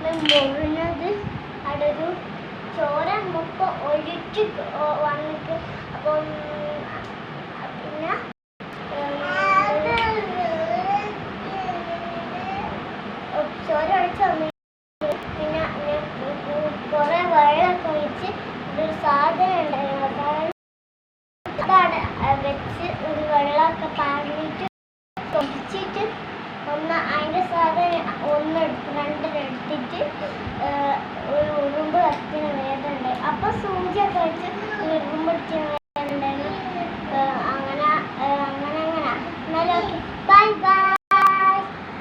മുറിഞ്ഞത് അതൊരു ചോര മൊത്തം ഒഴിച്ച് വന്നിട്ട് അപ്പം പിന്നെ ചോര ഒഴിച്ച് വന്നു. പിന്നെ കുറെ വെള്ളമൊക്കെ ഒഴിച്ച് ഒരു സാധനം ഉണ്ടായിരുന്നു അതാണ് വെച്ച് ഒരു വെള്ളമൊക്കെ പാടിയിട്ട് ഒഴിച്ചിട്ട് അതിൻ്റെ സാധനം രണ്ടെണ്ണം എടുത്തിട്ട് ഒരു ഉറുമ്പ് കത്തിന് വേദന ഉണ്ടായി. അപ്പോൾ സൂചി